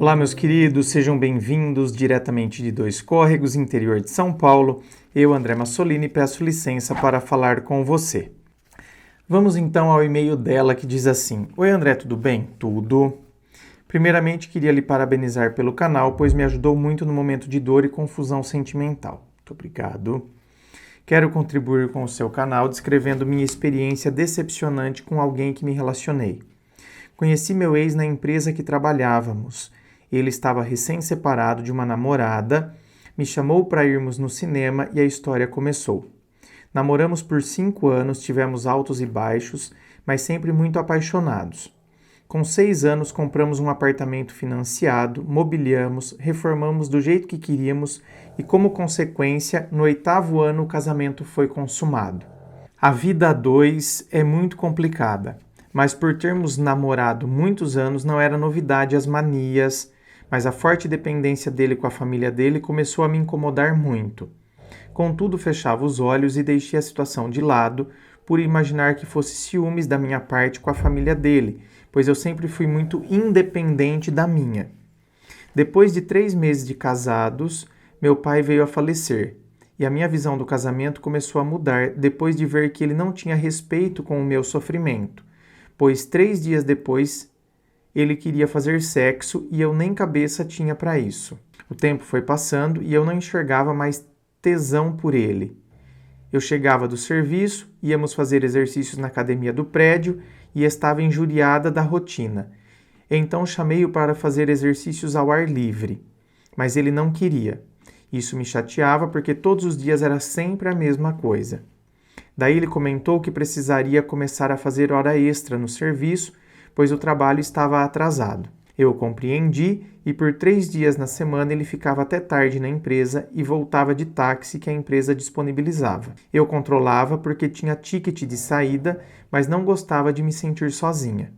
Olá, meus queridos, sejam bem-vindos diretamente de Dois Córregos, interior de São Paulo. Eu, André Massolini, peço licença para falar com você. Vamos então ao e-mail dela que diz assim: Oi, André, tudo bem? Tudo. Primeiramente, queria lhe parabenizar pelo canal, pois me ajudou muito no momento de dor e confusão sentimental. Muito obrigado. Quero contribuir com o seu canal descrevendo minha experiência decepcionante com alguém que me relacionei. Conheci meu ex na empresa que trabalhávamos. Ele estava recém-separado de uma namorada, me chamou para irmos no cinema e a história começou. Namoramos por 5 anos, tivemos altos e baixos, mas sempre muito apaixonados. Com 6 anos, compramos um apartamento financiado, mobiliamos, reformamos do jeito que queríamos e, como consequência, no 8º ano o casamento foi consumado. A vida a dois é muito complicada, mas por termos namorado muitos anos não era novidade as manias, mas a forte dependência dele com a família dele começou a me incomodar muito. Contudo, fechava os olhos e deixei a situação de lado por imaginar que fosse ciúmes da minha parte com a família dele, pois eu sempre fui muito independente da minha. Depois de 3 meses de casados, meu pai veio a falecer, e a minha visão do casamento começou a mudar depois de ver que ele não tinha respeito com o meu sofrimento, pois 3 dias depois ele queria fazer sexo e eu nem cabeça tinha para isso. O tempo foi passando e eu não enxergava mais tesão por ele. Eu chegava do serviço, íamos fazer exercícios na academia do prédio e estava injuriada da rotina. Então chamei-o para fazer exercícios ao ar livre, mas ele não queria. Isso me chateava porque todos os dias era sempre a mesma coisa. Daí ele comentou que precisaria começar a fazer hora extra no serviço, pois o trabalho estava atrasado. Eu o compreendi e por 3 dias na semana ele ficava até tarde na empresa e voltava de táxi que a empresa disponibilizava. Eu controlava porque tinha ticket de saída, mas não gostava de me sentir sozinha.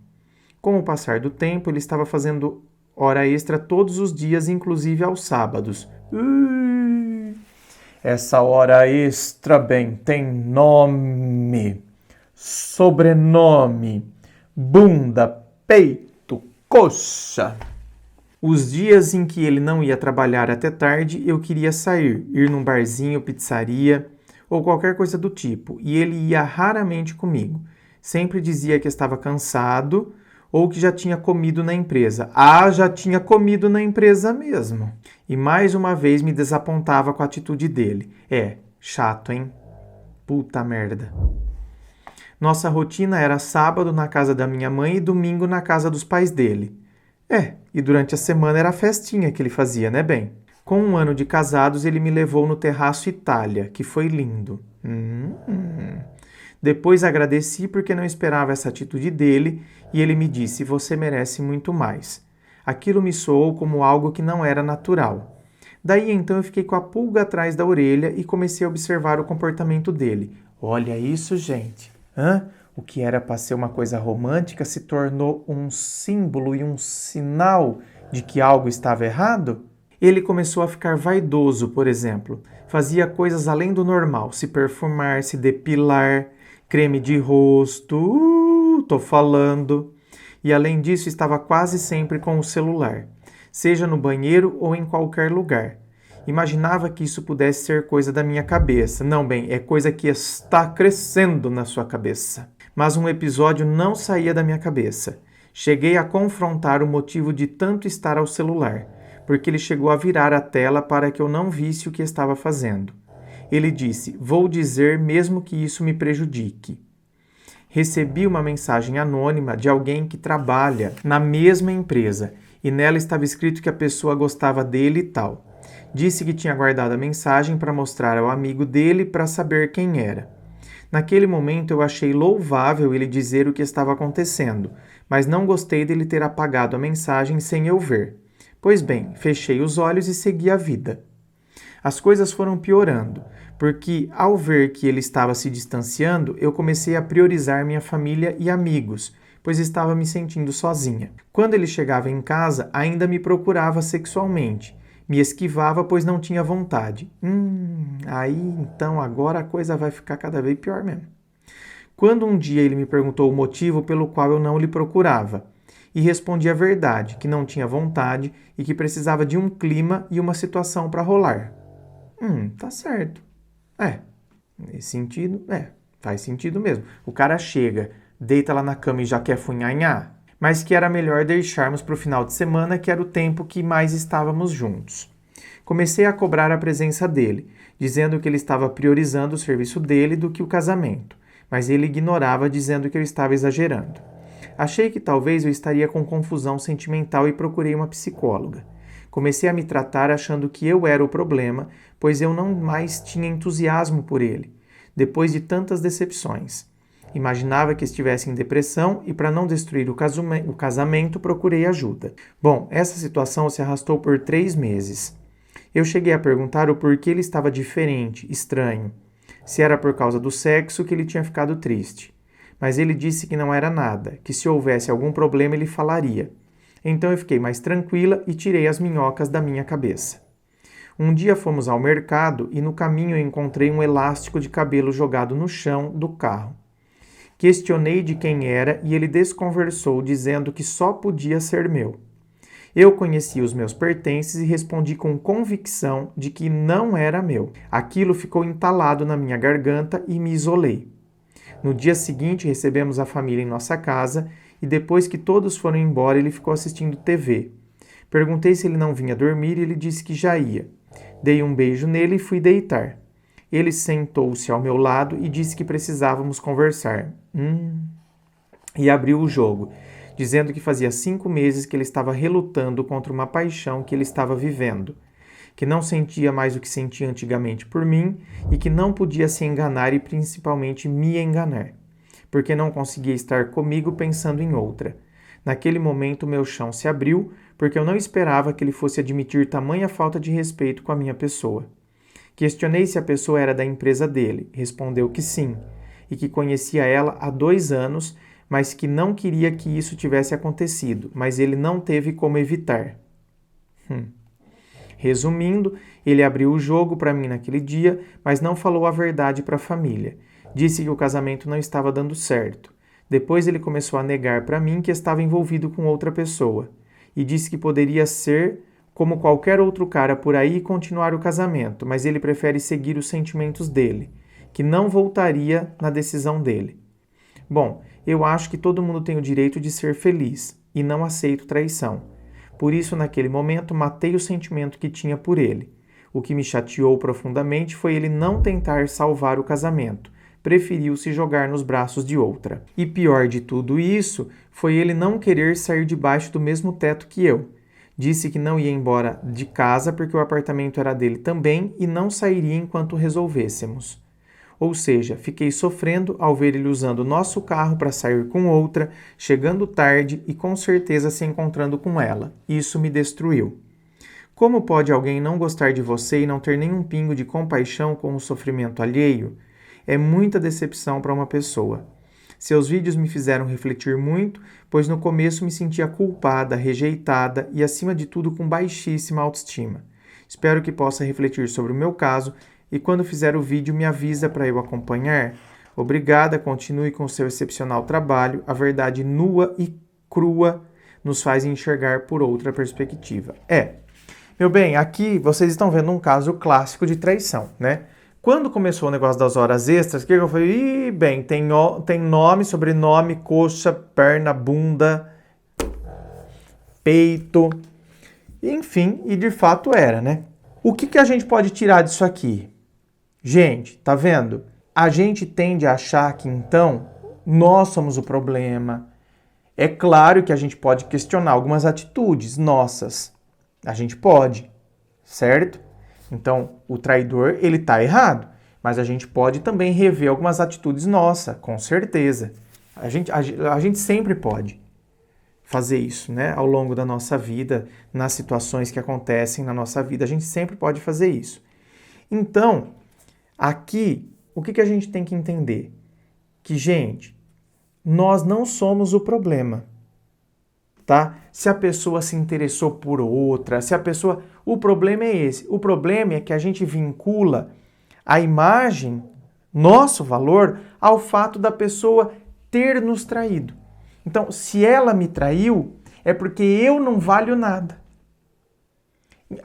Com o passar do tempo, ele estava fazendo hora extra todos os dias, inclusive aos sábados. Essa hora extra, bem, tem nome, sobrenome, bunda, peito, coxa. Os dias em que ele não ia trabalhar até tarde, eu queria sair, ir num barzinho, pizzaria ou qualquer coisa do tipo, e ele ia raramente comigo. Sempre dizia que estava cansado ou que já tinha comido na empresa. Ah, já tinha comido na empresa mesmo. E mais uma vez me desapontava com a atitude dele. Chato, hein? Puta merda. Nossa rotina era sábado na casa da minha mãe e domingo na casa dos pais dele. E durante a semana era a festinha que ele fazia, né, bem? Com 1 ano de casados, ele me levou no Terraço Itália, que foi lindo. Depois agradeci porque não esperava essa atitude dele e ele me disse: você merece muito mais. Aquilo me soou como algo que não era natural. Daí então eu fiquei com a pulga atrás da orelha e comecei a observar o comportamento dele. Olha isso, gente. O que era para ser uma coisa romântica se tornou um símbolo e um sinal de que algo estava errado? Ele começou a ficar vaidoso, por exemplo. Fazia coisas além do normal, se perfumar, se depilar, creme de rosto, tô falando. E além disso, estava quase sempre com o celular, seja no banheiro ou em qualquer lugar. Imaginava que isso pudesse ser coisa da minha cabeça. Não, bem, é coisa que está crescendo na sua cabeça. Mas um episódio não saía da minha cabeça. Cheguei a confrontar o motivo de tanto estar ao celular, porque ele chegou a virar a tela para que eu não visse o que estava fazendo. Ele disse: vou dizer mesmo que isso me prejudique. Recebi uma mensagem anônima de alguém que trabalha na mesma empresa e nela estava escrito que a pessoa gostava dele e tal. Disse que tinha guardado a mensagem para mostrar ao amigo dele para saber quem era. Naquele momento eu achei louvável ele dizer o que estava acontecendo, mas não gostei dele ter apagado a mensagem sem eu ver. Pois bem, fechei os olhos e segui a vida. As coisas foram piorando, porque ao ver que ele estava se distanciando, eu comecei a priorizar minha família e amigos, pois estava me sentindo sozinha. Quando ele chegava em casa, ainda me procurava sexualmente. Me esquivava, pois não tinha vontade. Aí então agora a coisa vai ficar cada vez pior mesmo. Quando um dia ele me perguntou o motivo pelo qual eu não lhe procurava, e respondi a verdade, que não tinha vontade e que precisava de um clima e uma situação para rolar. Tá certo. Nesse sentido, faz sentido mesmo. O cara chega, deita lá na cama e já quer funhanhar, mas que era melhor deixarmos para o final de semana, que era o tempo que mais estávamos juntos. Comecei a cobrar a presença dele, dizendo que ele estava priorizando o serviço dele do que o casamento, mas ele ignorava, dizendo que eu estava exagerando. Achei que talvez eu estaria com confusão sentimental e procurei uma psicóloga. Comecei a me tratar achando que eu era o problema, pois eu não mais tinha entusiasmo por ele, depois de tantas decepções. Imaginava que estivesse em depressão e, para não destruir o casamento, procurei ajuda. Bom, essa situação se arrastou por 3 meses. Eu cheguei a perguntar o porquê ele estava diferente, estranho. Se era por causa do sexo que ele tinha ficado triste. Mas ele disse que não era nada, que se houvesse algum problema ele falaria. Então eu fiquei mais tranquila e tirei as minhocas da minha cabeça. Um dia fomos ao mercado e no caminho eu encontrei um elástico de cabelo jogado no chão do carro. Questionei de quem era e ele desconversou, dizendo que só podia ser meu. Eu conheci os meus pertences e respondi com convicção de que não era meu. Aquilo ficou entalado na minha garganta e me isolei. No dia seguinte, recebemos a família em nossa casa e depois que todos foram embora, ele ficou assistindo TV. Perguntei se ele não vinha dormir e ele disse que já ia. Dei um beijo nele e fui deitar. Ele sentou-se ao meu lado e disse que precisávamos conversar. E abriu o jogo, dizendo que fazia 5 meses que ele estava relutando contra uma paixão que ele estava vivendo, que não sentia mais o que sentia antigamente por mim e que não podia se enganar e principalmente me enganar, porque não conseguia estar comigo pensando em outra. Naquele momento meu chão se abriu, porque eu não esperava que ele fosse admitir tamanha falta de respeito com a minha pessoa. Questionei se a pessoa era da empresa dele. Respondeu que sim, e que conhecia ela há 2 anos, mas que não queria que isso tivesse acontecido, mas ele não teve como evitar. Resumindo, ele abriu o jogo para mim naquele dia, mas não falou a verdade para a família. Disse que o casamento não estava dando certo. Depois ele começou a negar para mim que estava envolvido com outra pessoa. E disse que poderia ser como qualquer outro cara por aí e continuar o casamento, mas ele prefere seguir os sentimentos dele, que não voltaria na decisão dele. Bom, eu acho que todo mundo tem o direito de ser feliz e não aceito traição. Por isso, naquele momento, matei o sentimento que tinha por ele. O que me chateou profundamente foi ele não tentar salvar o casamento. Preferiu se jogar nos braços de outra. E pior de tudo isso, foi ele não querer sair debaixo do mesmo teto que eu. Disse que não ia embora de casa porque o apartamento era dele também e não sairia enquanto resolvêssemos. Ou seja, fiquei sofrendo ao ver ele usando o nosso carro para sair com outra, chegando tarde e com certeza se encontrando com ela. Isso me destruiu. Como pode alguém não gostar de você e não ter nenhum pingo de compaixão com o sofrimento alheio? É muita decepção para uma pessoa. Seus vídeos me fizeram refletir muito, pois no começo me sentia culpada, rejeitada e, acima de tudo, com baixíssima autoestima. Espero que possa refletir sobre o meu caso e, quando fizer o vídeo, me avisa para eu acompanhar. Obrigada, continue com o seu excepcional trabalho. A verdade nua e crua nos faz enxergar por outra perspectiva. Meu bem, aqui vocês estão vendo um caso clássico de traição, né? Quando começou o negócio das horas extras, o que eu falei? Tem nome, sobrenome, coxa, perna, bunda, peito, enfim, e de fato era, né? O que a gente pode tirar disso aqui? Gente, tá vendo? A gente tende a achar que, então, nós somos o problema. É claro que a gente pode questionar algumas atitudes nossas. A gente pode, certo? Então, o traidor, ele tá errado, mas a gente pode também rever algumas atitudes nossas, com certeza. A gente sempre pode fazer isso, né? Ao longo da nossa vida, nas situações que acontecem na nossa vida, a gente sempre pode fazer isso. Então, aqui, o que a gente tem que entender? Que, gente, nós não somos o problema. Tá? Se a pessoa se interessou por outra, o problema é esse. O problema é que a gente vincula a imagem, nosso valor, ao fato da pessoa ter nos traído. Então, se ela me traiu, é porque eu não valho nada.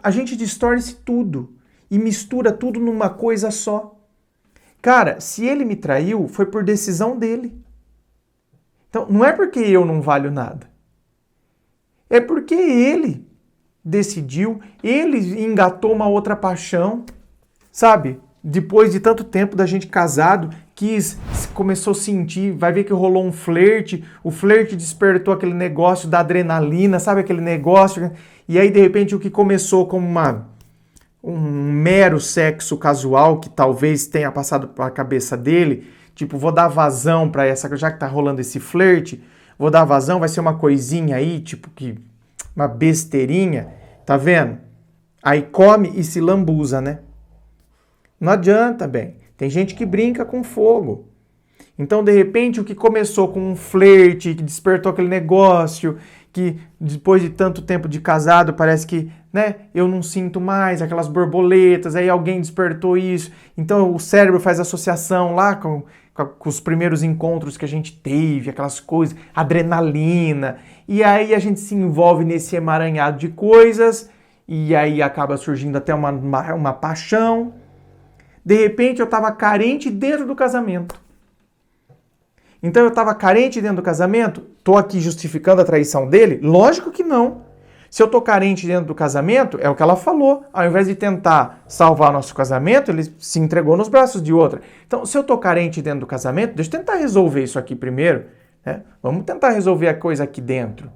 A gente distorce tudo e mistura tudo numa coisa só. Cara, se ele me traiu, foi por decisão dele. Então, não é porque eu não valho nada. É porque ele decidiu, ele engatou uma outra paixão, sabe? Depois de tanto tempo da gente casado, começou a sentir, vai ver que rolou um flerte, o flerte despertou aquele negócio da adrenalina, sabe aquele negócio? E aí, de repente, o que começou como um mero sexo casual, que talvez tenha passado pela cabeça dele, tipo, vou dar vazão pra essa, já que tá rolando esse flerte, vou dar vazão, vai ser uma coisinha aí, tipo, uma besteirinha, tá vendo? Aí come e se lambuza, né? Não adianta, bem. Tem gente que brinca com fogo. Então, de repente, o que começou com um flerte, que despertou aquele negócio, que depois de tanto tempo de casado, parece que, né, eu não sinto mais aquelas borboletas, aí alguém despertou isso. Então, o cérebro faz associação lá com os primeiros encontros que a gente teve, aquelas coisas, adrenalina. E aí a gente se envolve nesse emaranhado de coisas, e aí acaba surgindo até uma paixão. De repente, eu estava carente dentro do casamento. Então eu estava carente dentro do casamento? Estou aqui justificando a traição dele? Lógico que não. Se eu estou carente dentro do casamento, é o que ela falou. Ao invés de tentar salvar nosso casamento, ele se entregou nos braços de outra. Então, se eu estou carente dentro do casamento, deixa eu tentar resolver isso aqui primeiro. Né? Vamos tentar resolver a coisa aqui dentro.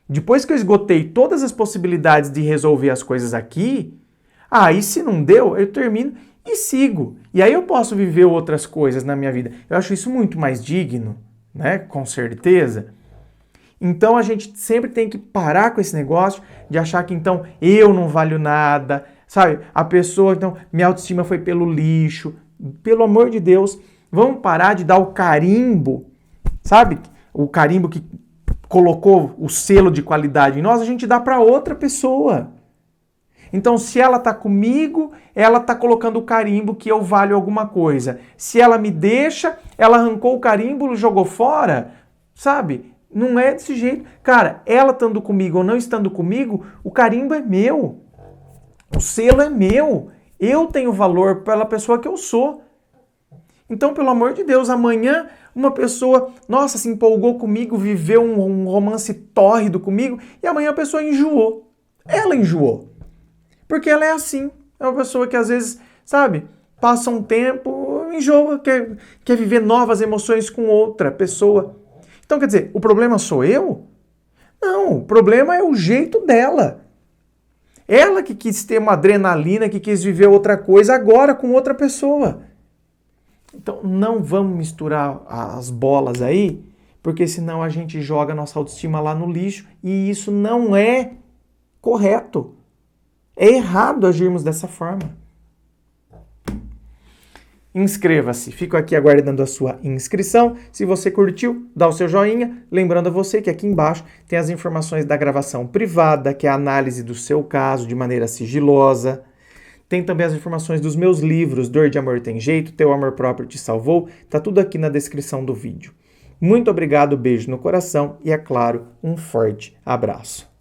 Depois que eu esgotei todas as possibilidades de resolver as coisas aqui, aí se não deu, eu termino e sigo. E aí eu posso viver outras coisas na minha vida. Eu acho isso muito mais digno, né? Com certeza. Então a gente sempre tem que parar com esse negócio de achar que então eu não valho nada, sabe? A pessoa, então, minha autoestima foi pelo lixo. Pelo amor de Deus, vamos parar de dar o carimbo, sabe? O carimbo que colocou o selo de qualidade em nós, a gente dá para outra pessoa. Então, se ela está comigo, ela está colocando o carimbo que eu valho alguma coisa. Se ela me deixa, ela arrancou o carimbo e jogou fora, sabe? Não é desse jeito. Cara, ela estando comigo ou não estando comigo, o carimbo é meu. O selo é meu. Eu tenho valor pela pessoa que eu sou. Então, pelo amor de Deus, amanhã uma pessoa, nossa, se empolgou comigo, viveu um romance tórrido comigo, e amanhã a pessoa enjoou. Ela enjoou. Porque ela é assim. É uma pessoa que às vezes, sabe, passa um tempo, enjoa, quer viver novas emoções com outra pessoa. Então, quer dizer, o problema sou eu? Não, o problema é o jeito dela. Ela que quis ter uma adrenalina, que quis viver outra coisa agora com outra pessoa. Então, não vamos misturar as bolas aí, porque senão a gente joga nossa autoestima lá no lixo e isso não é correto. É errado agirmos dessa forma. Inscreva-se. Fico aqui aguardando a sua inscrição. Se você curtiu, dá o seu joinha. Lembrando a você que aqui embaixo tem as informações da gravação privada, que é a análise do seu caso de maneira sigilosa. Tem também as informações dos meus livros, Dor de Amor Tem Jeito, Teu Amor Próprio Te Salvou. Tá tudo aqui na descrição do vídeo. Muito obrigado, beijo no coração e, é claro, um forte abraço.